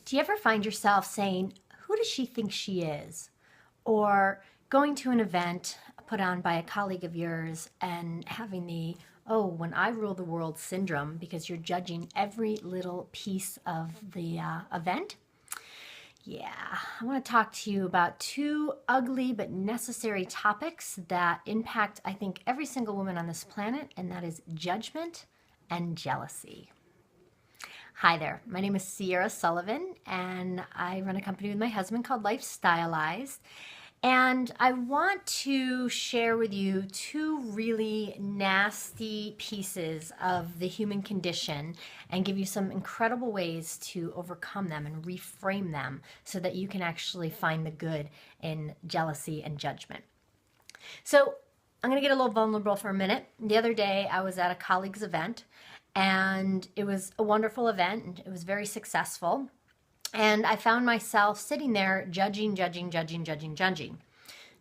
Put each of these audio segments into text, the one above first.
Do you ever find yourself saying, who does she think she is? Or going to an event put on by a colleague of yours and having the, oh, when I rule the world syndrome because you're judging every little piece of the event? Yeah, I want to talk to you about two ugly but necessary topics that impact, I think, every single woman on this planet, and that is judgment and jealousy. Hi there, my name is Sierra Sullivan, and I run a company with my husband called Life Stylized. And I want to share with you two really nasty pieces of the human condition and give you some incredible ways to overcome them and reframe them so that you can actually find the good in jealousy and judgment. So I'm going to get a little vulnerable for a minute. The other day I was at a colleague's event, and it was a wonderful event, and it was very successful. And I found myself sitting there judging.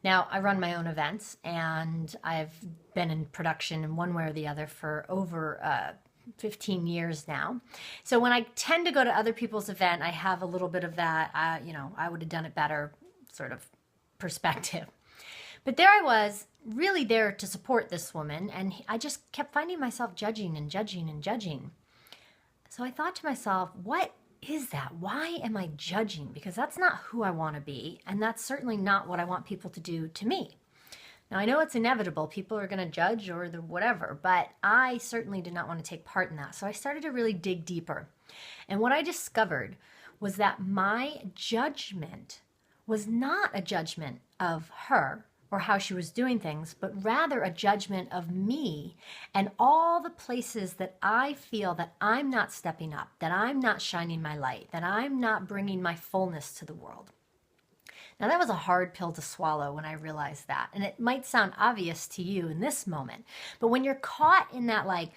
Now, I run my own events, and I've been in production in one way or the other for over 15 years now. So when I tend to go to other people's event, I have a little bit of that, I would have done it better sort of perspective. But there I was, really there to support this woman, and I just kept finding myself judging. So I thought to myself, what is that? Why am I judging? Because that's not who I want to be, and that's certainly not what I want people to do to me. Now, I know it's inevitable. People are going to judge or whatever, but I certainly did not want to take part in that. So I started to really dig deeper. And what I discovered was that my judgment was not a judgment of her or how she was doing things, but rather a judgment of me and all the places that I feel that I'm not stepping up, that I'm not shining my light, that I'm not bringing my fullness to the world. Now, that was a hard pill to swallow when I realized that, and it might sound obvious to you in this moment, but when you're caught in that, like,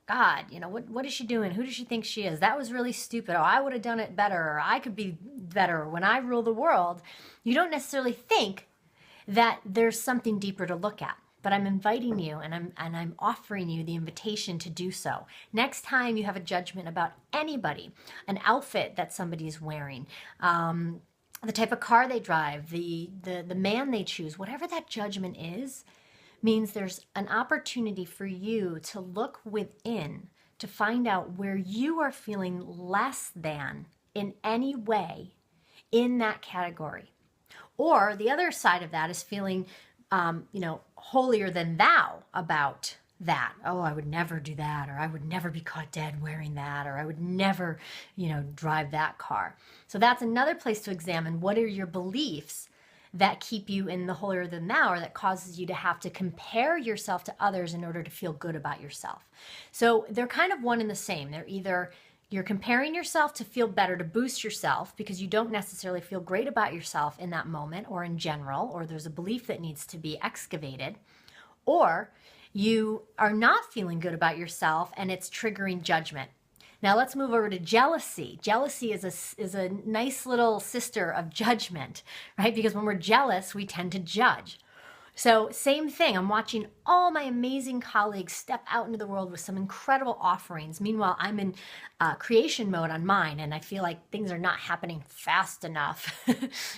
God, what is she doing? Who does she think she is? That was really stupid. Oh, I would have done it better, or I could be better when I rule the world. You don't necessarily think that there's something deeper to look at. But I'm inviting you, and I'm offering you the invitation to do so. Next time you have a judgment about anybody, an outfit that somebody's wearing, the type of car they drive, the man they choose, whatever that judgment is, means there's an opportunity for you to look within to find out where you are feeling less than in any way in that category. Or the other side of that is feeling, holier than thou about that. Oh, I would never do that, or I would never be caught dead wearing that, or I would never, drive that car. So that's another place to examine what are your beliefs that keep you in the holier than thou, or that causes you to have to compare yourself to others in order to feel good about yourself. So they're kind of one and the same. They're either you're comparing yourself to feel better, to boost yourself because you don't necessarily feel great about yourself in that moment or in general, or there's a belief that needs to be excavated, or you are not feeling good about yourself and it's triggering judgment. Now let's move over to jealousy. Jealousy is a nice little sister of judgment, right? Because when we're jealous, we tend to judge. So same thing, I'm watching all my amazing colleagues step out into the world with some incredible offerings. Meanwhile, I'm in creation mode on mine, and I feel like things are not happening fast enough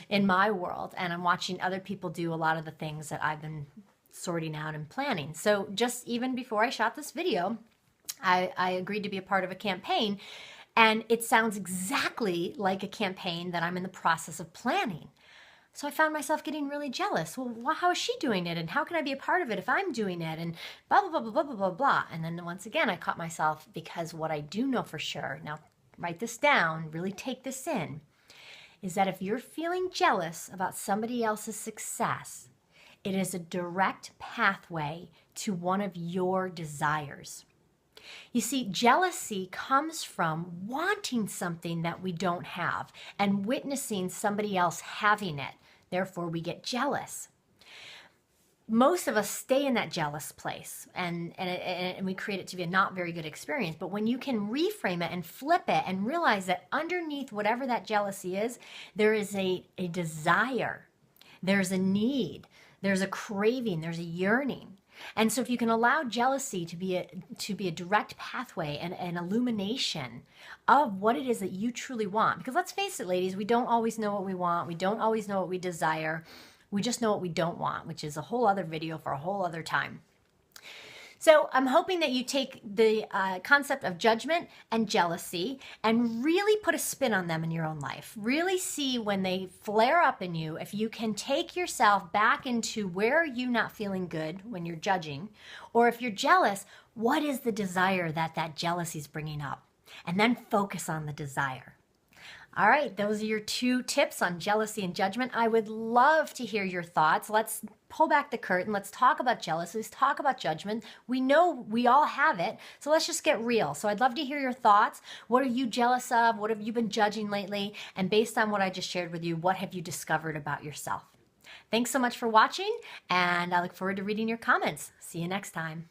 in my world. And I'm watching other people do a lot of the things that I've been sorting out and planning. So just even before I shot this video, I agreed to be a part of a campaign, and it sounds exactly like a campaign that I'm in the process of planning. So I found myself getting really jealous. Well, how is she doing it? And how can I be a part of it if I'm doing it? And blah, blah, blah, blah, blah, blah, blah. And then once again, I caught myself, because what I do know for sure, now write this down, really take this in, is that if you're feeling jealous about somebody else's success, it is a direct pathway to one of your desires. You see, jealousy comes from wanting something that we don't have and witnessing somebody else having it. Therefore, we get jealous. Most of us stay in that jealous place, and we create it to be a not very good experience. But when you can reframe it and flip it and realize that underneath whatever that jealousy is, there is a desire, there's a need, there's a craving, there's a yearning. And so if you can allow jealousy to be a direct pathway and an illumination of what it is that you truly want, because let's face it, ladies, we don't always know what we want. We don't always know what we desire. We just know what we don't want, which is a whole other video for a whole other time. So I'm hoping that you take the concept of judgment and jealousy and really put a spin on them in your own life. Really see when they flare up in you, if you can take yourself back into where are you not feeling good when you're judging, or if you're jealous, what is the desire that jealousy is bringing up? And then focus on the desire. All right, those are your 2 tips on jealousy and judgment. I would love to hear your thoughts. Let's pull back the curtain. Let's talk about jealousy. Let's talk about judgment. We know we all have it, so let's just get real. So I'd love to hear your thoughts. What are you jealous of? What have you been judging lately? And based on what I just shared with you, what have you discovered about yourself? Thanks so much for watching, and I look forward to reading your comments. See you next time.